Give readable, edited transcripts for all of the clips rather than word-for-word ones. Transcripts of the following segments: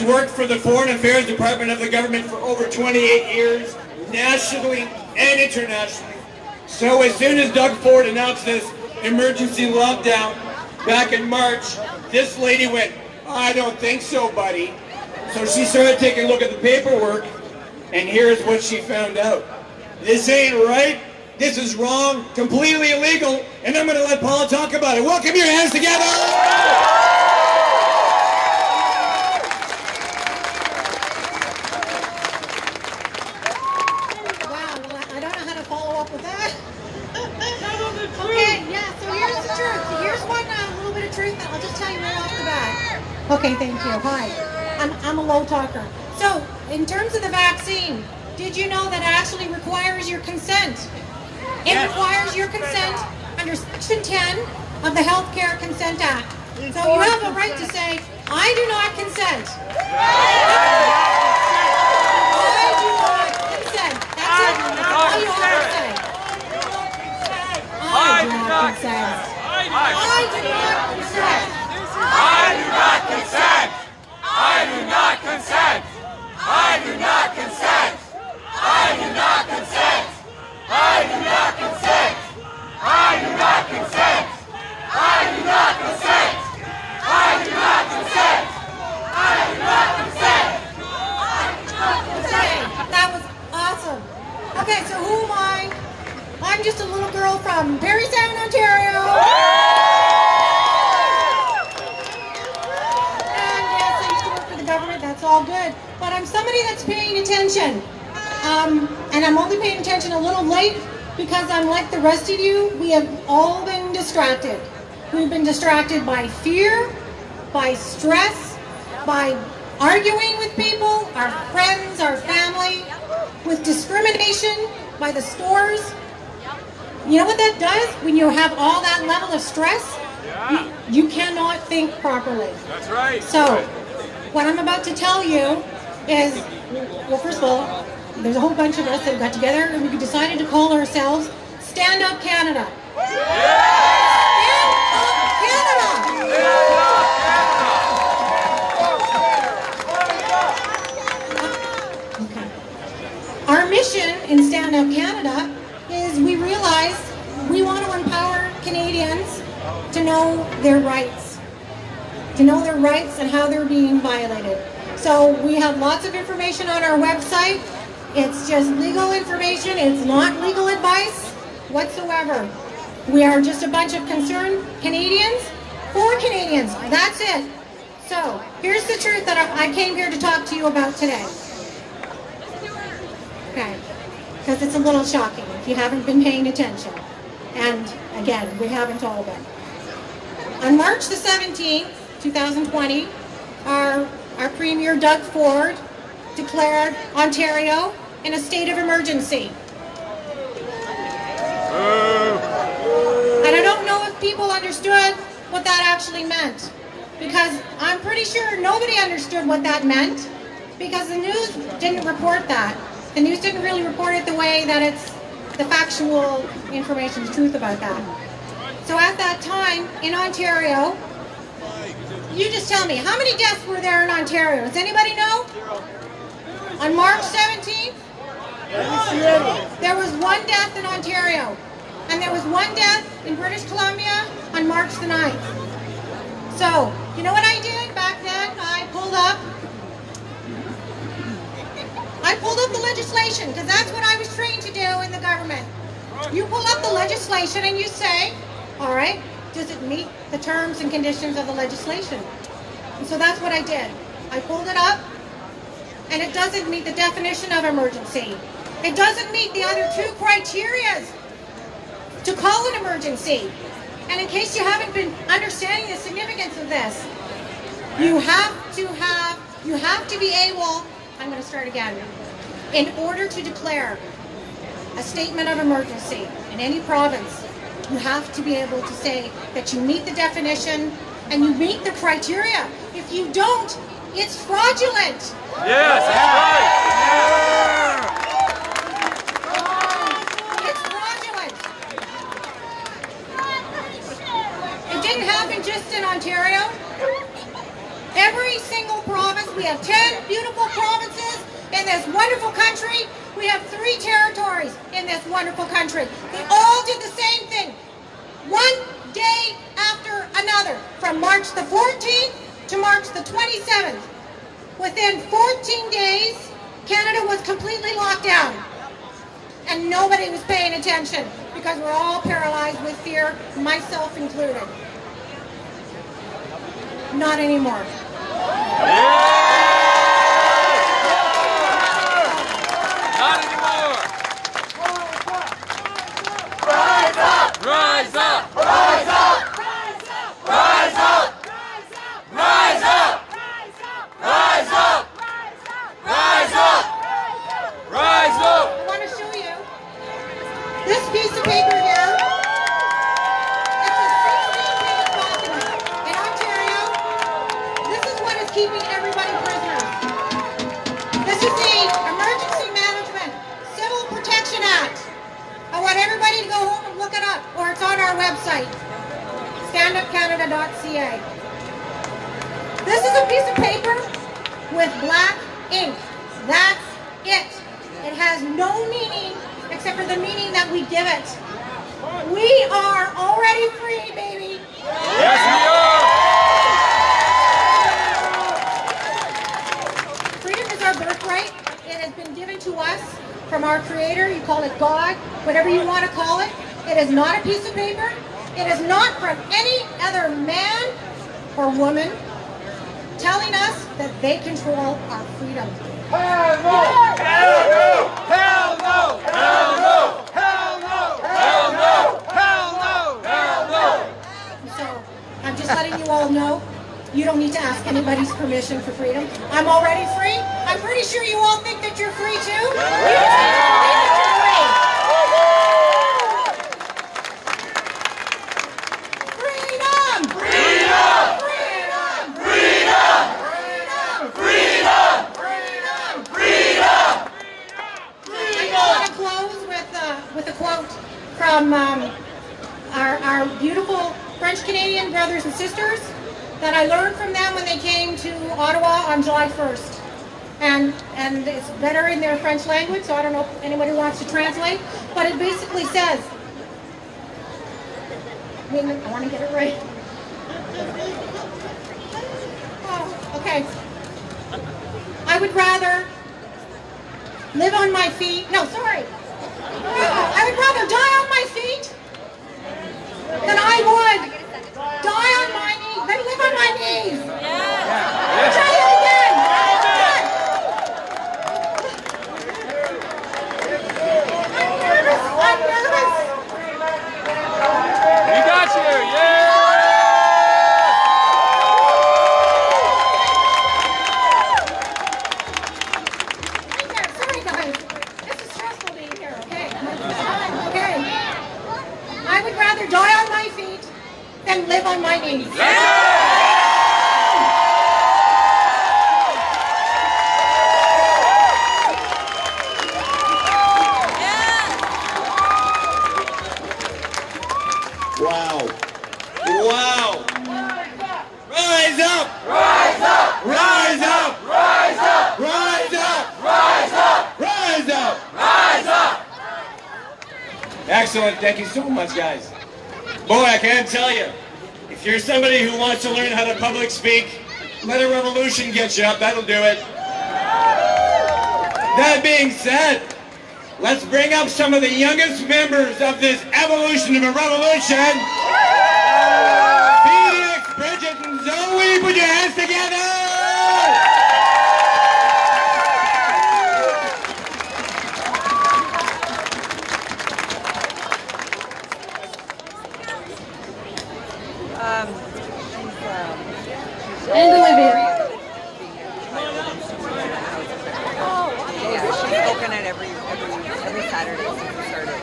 worked for the Foreign Affairs Department of the government for over 28 years, nationally and internationally. So as soon as Doug Ford announced this emergency lockdown back in March, this lady went, "I don't think so, buddy." So she started taking a look at the paperwork, and here's what she found out. This ain't right. This is wrong, completely illegal, and I'm going to let Paula talk about it. Welcome your hands together. Wow, I don't know how to follow up with that. Okay, yeah, so here's the truth. Here's one little bit of truth that I'll just tell you right off the bat. Okay, thank you. Hi. I'm a low talker. So, in terms of the vaccine, did you know that it actually requires your consent? It requires your consent under Section 10 of the Healthcare Consent Act. So you have a right to say, "I do not consent." I do not consent. That's it. That's all you have to say. I do not consent. I do not consent. I do not consent. I do not consent. I do not consent. I do not consent. I do not consent. I do not consent. I do not consent. I do not consent. I do not consent. That was awesome. Okay, so who am I? I'm just a little girl from Parry Sound, Ontario. And yes, I used to work for the government, that's all good. But I'm somebody that's paying attention. And I'm only paying attention a little late because I'm like the rest of you. We have all been distracted. We've been distracted by fear, by stress, by arguing with people, our friends, our family, with discrimination by the stores. You know what that does? When you have all that level of stress, you cannot think properly. That's right. So, what I'm about to tell you is, well, first of all, there's a whole bunch of us that got together and we decided to call ourselves Stand Up Canada. Stand Up Canada! Okay. Our mission in Stand Up Canada is we realize we want to empower Canadians to know their rights. To know their rights and how they're being violated. So we have lots of information on our website. It's just legal information. It's not legal advice whatsoever. We are just a bunch of concerned Canadians for Canadians. That's it. So here's the truth that I came here to talk to you about today. Okay, because it's a little shocking if you haven't been paying attention. And again, we haven't all been. On March the 17th, 2020, our Premier Doug Ford declared Ontario in a state of emergency. And I don't know if people understood what that actually meant, because I'm pretty sure nobody understood what that meant, because the news didn't report that. The news didn't really report it the way that it's the factual information, the truth about that. So at that time in Ontario, you just tell me, how many deaths were there in Ontario? Does anybody know? On March 17th, there was one death in Ontario. And there was one death in British Columbia on March the 9th. So, you know what I did back then? I pulled up the legislation, because that's what I was trained to do in the government. You pull up the legislation and you say, all right, does it meet the terms and conditions of the legislation? And so that's what I did. I pulled it up, and it doesn't meet the definition of emergency. It doesn't meet the other two criteria to call an emergency. And in case you haven't been understanding the significance of this, you have to be able, I'm going to start again, in order to declare a statement of emergency in any province, you have to be able to say that you meet the definition and you meet the criteria. If you don't, it's fraudulent. Yes, that's right. It's fraudulent. It didn't happen just in Ontario. Every single province We have 10 beautiful provinces in this wonderful country. We have 3 territories in this wonderful country. They all did the same thing. One day after another, from March the 14th to March the 27th. Within 14 days, Canada was completely locked down. And nobody was paying attention because we're all paralyzed with fear, myself included. Not anymore. Not anymore. Rise up! Rise up! Rise up! Rise up! Rise up! Rise up! Rise up! Rise up! I want to show you this piece of paper here. It's a 16-page document. In Ontario, this is what is keeping everybody prisoner. This is the Emergency Management Civil Protection Act. I want everybody to go home and look it up, or it's on our website, standupcanada.ca. This is a piece of paper with black ink. That's it. It has no meaning except for the meaning that we give it. We are already free, baby. Yes, we are! Freedom is our birthright. It has been given to us from our Creator. You call it God, whatever you want to call it. It is not a piece of paper. It is not from any other man or woman telling us that they control our freedom. Hell no! Hell no! Hell no! Hell no! Hell no! Hell no! Hell no! Hell no! So I'm just letting you all know, you don't need to ask anybody's permission for freedom. I'm already free. I'm pretty sure you all think that you're free too. You just need to believe that you're free. Freedom! Freedom! Freedom! Freedom! Freedom! I want to close with a quote from our beautiful French-Canadian brothers and sisters that I learned from them when they came to Ottawa on July 1st. And it's better in their French language, so I don't know if anybody wants to translate, but it basically says, I want to get it right. Oh, okay. I would rather live on my feet. No, sorry. I would rather die on my feet than I would die on my knees, than live on my knees. Try it again. I'm nervous. We got you! Yeah! Sorry, guys. This is stressful being here, okay? Okay. I would rather die on my feet than live on my knees. Wow. Wow. Rise up! Rise up! Rise up! Rise up! Rise up! Rise up! Rise up! Rise up! Excellent. Thank you so much, guys. Boy, I can't tell you. If you're somebody who wants to learn how to public speak, let a revolution get you up. That'll do it. That being said, let's bring up some of the youngest members of this evolution of a revolution. Felix, Bridget, and Zoe, put your hands together! And Olivia. Yeah, she's spoken at every Saturday since we started.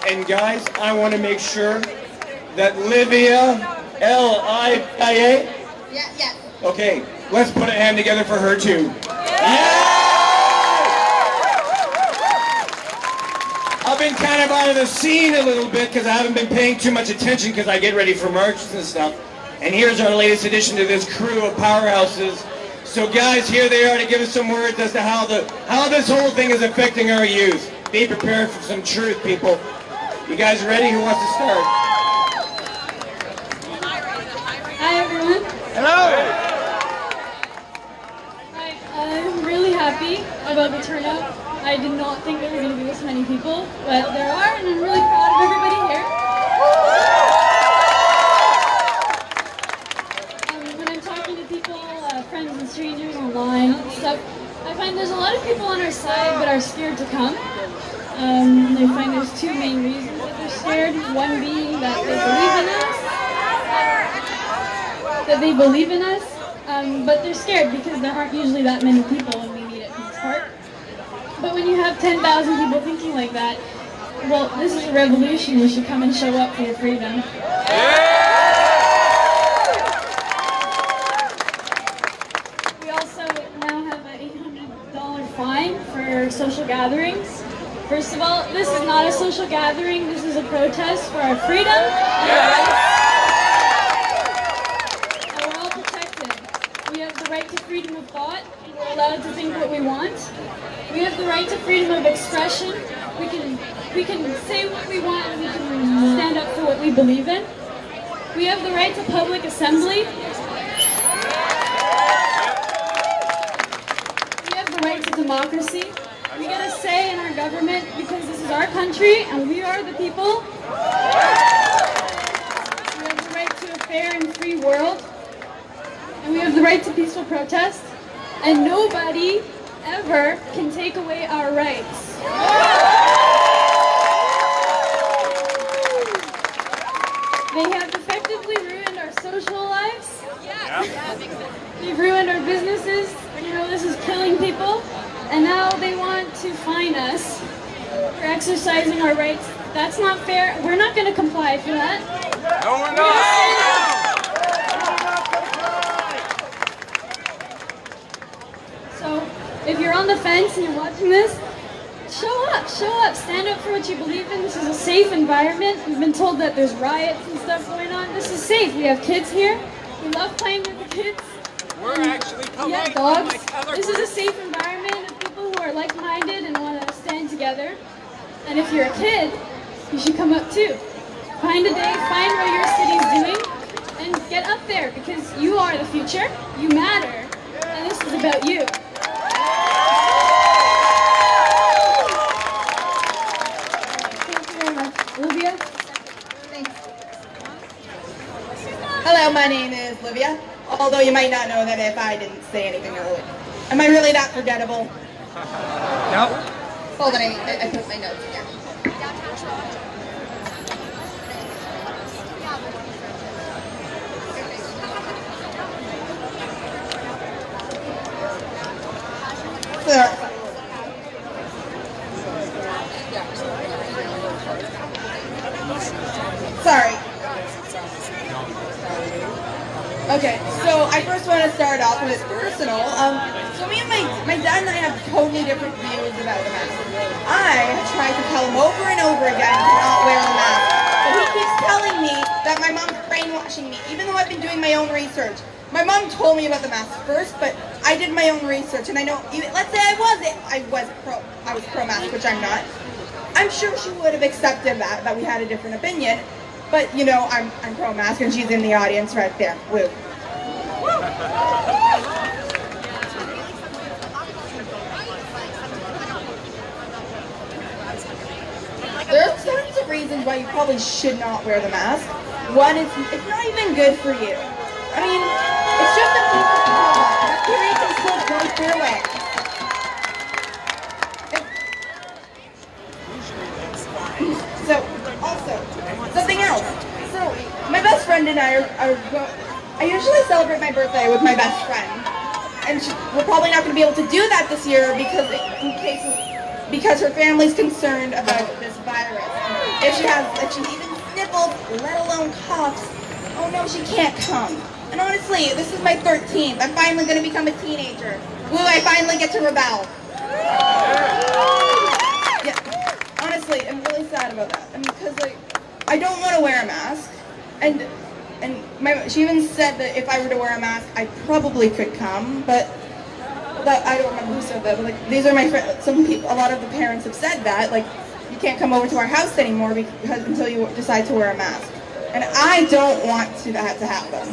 And guys, I want to make sure that Livia, L-I-I-A. Yeah. Okay, let's put a hand together for her too. Yeah! Up been kind of out of the scene a little bit because I haven't been paying too much attention because I get ready for marches and stuff. And here's our latest addition to this crew of powerhouses. So guys, here they are to give us some words as to how this whole thing is affecting our youth. Be prepared for some truth, people. You guys ready? Who wants to start? Hi everyone. Hello. Hi, I'm really happy about the turnout. I did not think there were going to be this many people, but there are, and I'm really proud of everybody here. When I'm talking to people, friends and strangers online and stuff, I find there's a lot of people on our side but are scared to come. They find there's two main reasons that they're scared. One being that they believe in us, but they're scared because there aren't usually that many people when we meet at Peace Park. But when you have 10,000 people thinking like that, well, this is a revolution. You should come and show up for your freedom. We also now have an $800 fine for social gatherings. First of all, this is not a social gathering. This is a protest for our freedom and our rights. And we're all protected. We have the right to freedom of thought. We're allowed to think what we want. We have the right to freedom of expression. We can say what we want and we can stand up for what we believe in. We have the right to public assembly. We have the right to democracy. We get a say in our government because this is our country and we are the people. We have the right to a fair and free world. And we have the right to peaceful protest. And nobody ever can take away our rights. They have effectively ruined our social lives. They've ruined our businesses. You know, this is killing people. And now they want to fine us for exercising our rights. That's not fair. We're not going to comply for that. No, we're not! So, if you're on the fence and you're watching this, show up, stand up for what you believe in. This is a safe environment. We've been told that there's riots and stuff going on. This is safe. We have kids here. We love playing with the kids. We're actually We have dogs. This is a safe environment of people who are like-minded and want to stand together. And if you're a kid, you should come up too. Find a day, find what your city's doing, and get up there because you are the future, you matter, and this is about you. Thank you very much. Olivia? Thanks. Hello, my name is Livia. Although you might not know that if I didn't say anything earlier. Am I really that forgettable? No. Hold on, I put my notes here. Sorry. Okay, so I first want to start off with personal. So me and my dad and I have totally different views about the mask. I have tried to tell him over and over again to not wear the mask, but he keeps telling me that my mom's brainwashing me, even though I've been doing my own research. My mom told me about the mask first, but I did my own research, and I know. Let's say I was pro-mask, which I'm not. I'm sure she would have accepted that we had a different opinion. But, you know, I'm pro-mask, and she's in the audience right there. Woo. There are tons of reasons why you probably should not wear the mask. One is, it's not even good for you. I mean, it's just a piece of cloth. Bacteria can still go through it. So, also, something else. So, my best friend and I I usually celebrate my birthday with my best friend. And we're probably not going to be able to do that this year because her family's concerned about this virus. If she even sniffles, let alone coughs, oh no, she can't come. And honestly, this is my 13th. I'm finally going to become a teenager. Woo, I finally get to rebel. Yeah, honestly, I'm really about that. I mean, because like, I don't want to wear a mask, and she even said that if I were to wear a mask, I probably could come, but that I don't remember who said that. But like, these are my friends. Some people, a lot of the parents have said that, like, you can't come over to our house anymore because until you decide to wear a mask, and I don't want that to happen.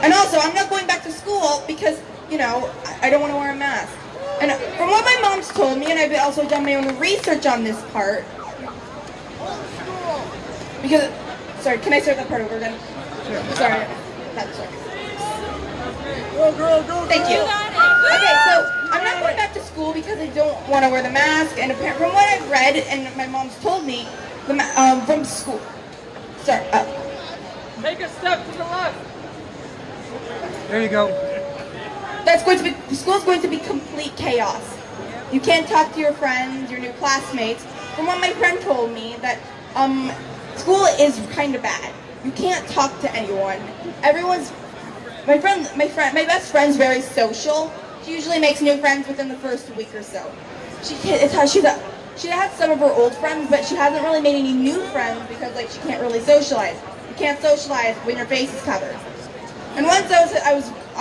And also, I'm not going back to school because, you know, I don't want to wear a mask. And from what my mom's told me, and I've also done my own research on this part, because, sorry, can I start that part over again? Sure. Sorry, that's sorry. Go. Thank you. Okay, so I'm not going back to school because I don't want to wear the mask, and from what I've read, and my mom's told me, from school, sorry, Take a step to the left. There you go. the school's going to be complete chaos. You can't talk to your friends, your new classmates. From what my friend told me, that school is kind of bad. You can't talk to anyone. My best friend's very social. She usually makes new friends within the first week or so. She has some of her old friends, but she hasn't really made any new friends because like she can't really socialize. You can't socialize when your face is covered. And once I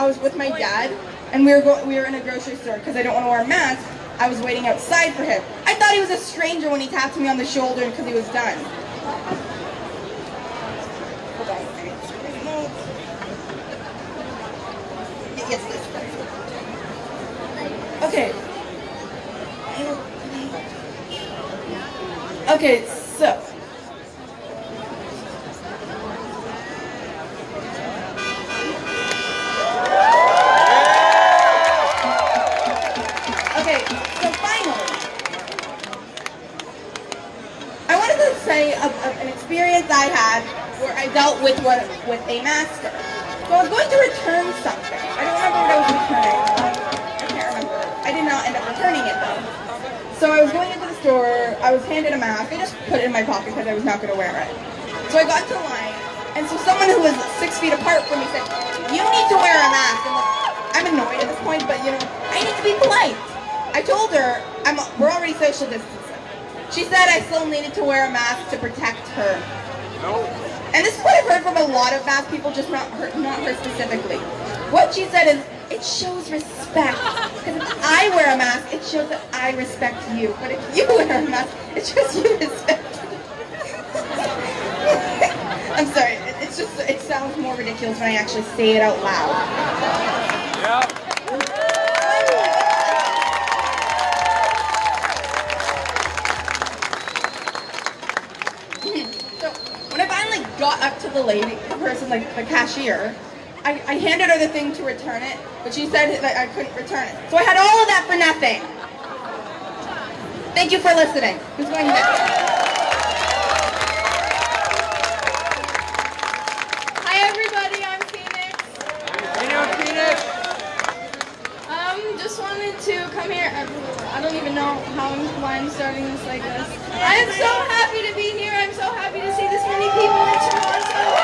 was with my dad, and we were in a grocery store because I don't want to wear a mask. I was waiting outside for him. I thought he was a stranger when he tapped me on the shoulder because he was done. Hold on. Yes, this. Okay. Okay, so. Okay, so finally, I wanted to say an experience I had where I dealt with a masker. So I was going to return something. I don't remember what I was returning. I can't remember. I did not end up returning it though. So I was going into the store, I was handed a mask, I just put it in my pocket because I was not going to wear it. So I got to the line, and so someone who was 6 feet apart from me said, "You need to wear a mask." And like, I'm annoyed at this point, but you know, I need to be polite. I told her, we're already social distancing. She said I still needed to wear a mask to protect her. And this is what I've heard from a lot of mask people, just not her specifically. What she said is, it shows respect. Because if I wear a mask, it shows that I respect you. But if you wear a mask, it shows you respect me. I'm sorry, it sounds more ridiculous when I actually say it out loud. Yeah. So when I finally got up to the person, like the cashier, I handed her the thing to return it, but she said that I couldn't return it. So I had all of that for nothing. Thank you for listening. Who's going next? Hi everybody, I'm Phoenix. Hey, now, Phoenix. Just wanted to come here. I don't even know why I'm starting this like this. I am so happy to be here. I'm so happy to see this many people in Toronto.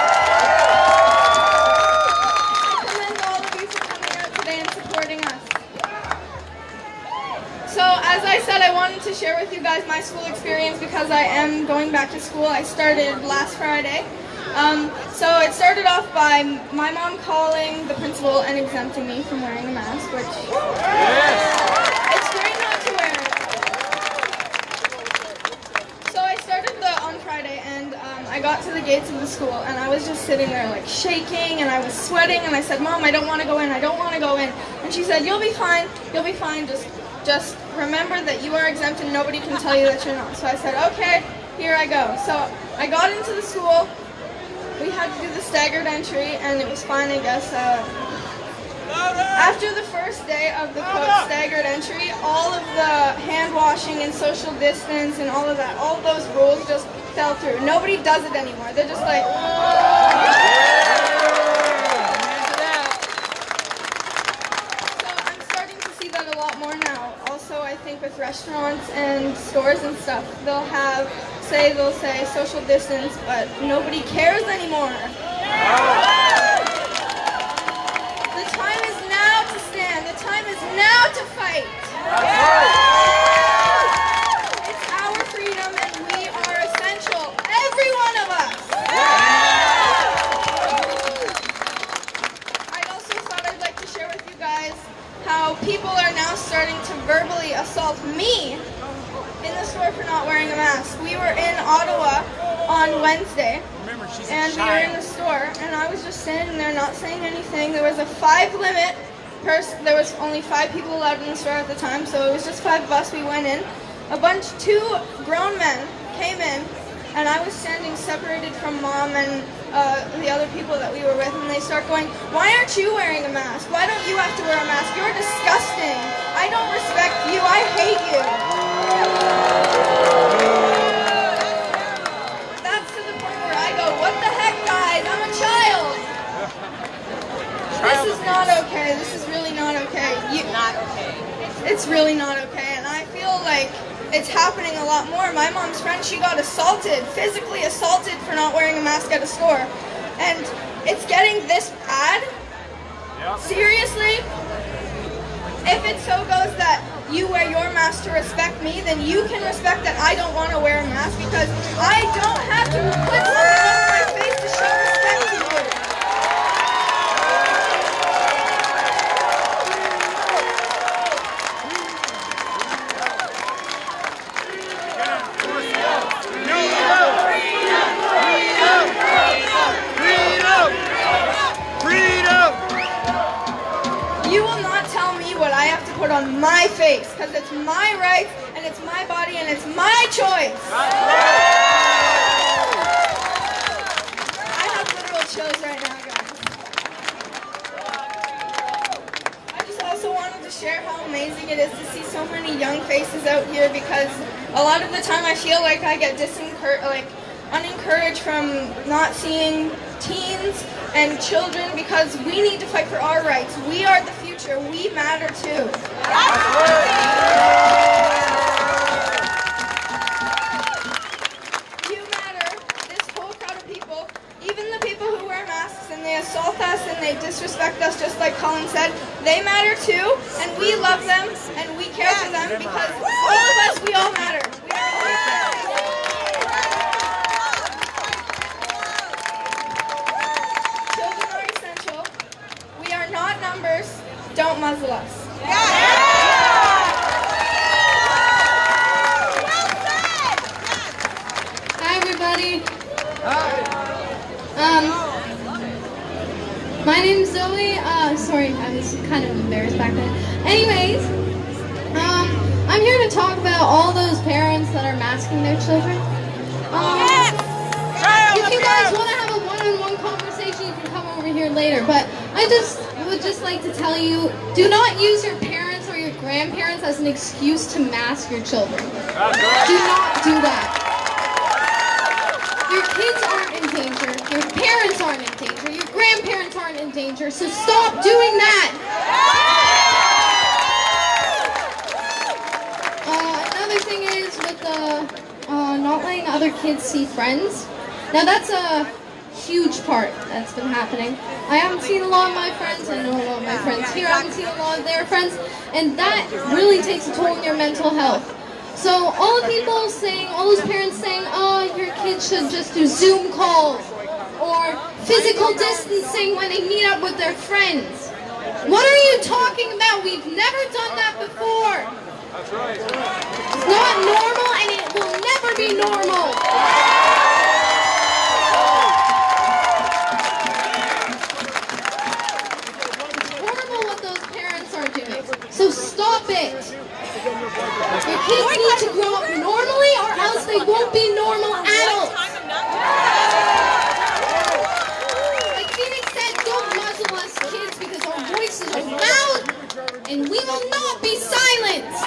I commend all of you for coming out today and supporting us. So as I said, I wanted to share with you guys my school experience because I am going back to school. I started last Friday. So it started off by my mom calling the principal and exempting me from wearing a mask, which it's great not to wear it. So I started on Friday, and I got to the gates of the school, and I was just sitting there like shaking, and I was sweating, and I said, "Mom, I don't want to go in, I don't want to go in." And she said, "You'll be fine, just remember that you are exempt and nobody can tell you that you're not." So I said, "Okay, here I go." So I got into the school. We had to do the staggered entry, and it was fine, I guess. After the first day of the staggered entry, all of the hand washing and social distance and all of that, all of those rules just fell through. Nobody does it anymore. They're just like... So I'm starting to see that a lot more now. Also, I think with restaurants and stores and stuff, they'll say social distance, but nobody cares anymore. The time is now to stand. The time is now to fight. It's our freedom, and we are verbally assault me in the store for not wearing a mask. We were in Ottawa on Wednesday, and we were in the store, and I was just standing there not saying anything. There was a 5 limit. There was only 5 people allowed in the store at the time, so it was just 5 of us. We went in. 2 grown men came in, and I was standing separated from Mom and the other people that we were with, and they start going, "Why aren't you wearing a mask? Why don't you have to wear a mask? You're disgusting. I don't respect you. I hate you." That's to the point where I go, "What the heck, guys? I'm a child." This is not okay. This is really not okay. Not okay. It's really not okay, and I feel like it's happening a lot more. My mom's friend, she got assaulted, physically assaulted for not wearing a mask at a store. And it's getting this bad? Seriously? If it so goes that you wear your mask to respect me, then you can respect that I don't want to wear a mask, because I don't have to put something over my face to show respect to you. You will not tell me what I have to put on my face, because it's my right, and it's my body, and it's my choice. I have literal chills right now, guys. I just also wanted to share how amazing it is to see so many young faces out here, because a lot of the time I feel like I get unencouraged from not seeing teens and children, because we need to fight for our rights. We are the future. We matter too. You matter. This whole crowd of people, even the people who wear masks and they assault us and they disrespect us, just like Colin said, they matter too, and we love them and we care for them, because all of us, we all matter. We are all not numbers. Don't muzzle us. Hi, everybody. My name's Zoe. Sorry, I was kind of embarrassed back then. Anyways, I'm here to talk about all those parents that are masking their children. If you guys want to have a one-on-one conversation, you can come over here later. But I would just like to tell you, do not use your parents or your grandparents as an excuse to mask your children. Do not do that. Your kids aren't in danger. Your parents aren't in danger. Your grandparents aren't in danger. So stop doing that. Another thing is with the not letting other kids see friends. Now that's a huge part that's been happening. I haven't seen a lot of my friends. I know a lot of my friends here. I haven't seen a lot of their friends. And that really takes a toll on your mental health. So all the people saying, all those parents saying, oh, your kids should just do Zoom calls or physical distancing when they meet up with their friends. What are you talking about? We've never done that before. That's right. It's not normal, and it will never be normal. It's horrible what those parents are doing. So stop it. Your kids need to grow up normally, or else they won't be normal adults. Like Phoenix said, don't muzzle us kids, because our voices are loud, and we will not be silenced.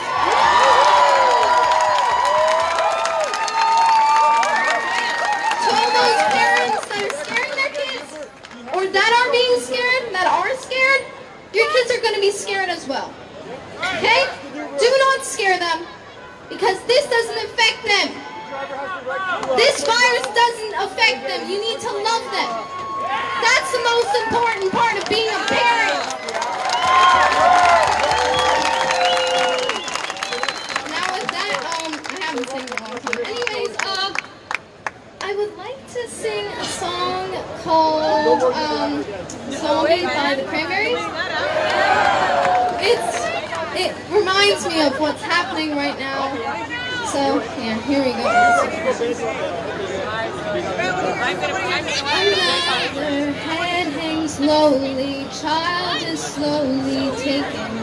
To all those parents that are scaring their kids, or that are being scared, that are scared, your kids are going to be scared as well. Okay? Do not scare them, because this doesn't affect them. This virus doesn't affect them. You need to love them. That's the most important part of being a parent. Now with that, I haven't sang in a long time. Anyways, I would like to sing a song called Zombie by the Cranberries. it reminds me of what's happening right now. So, yeah, here we go. Another head hangs lowly, child is slowly taken.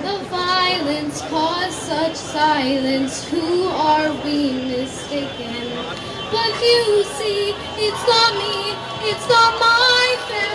The violence caused such silence, who are we mistaken? But you see, it's not me, it's not my family.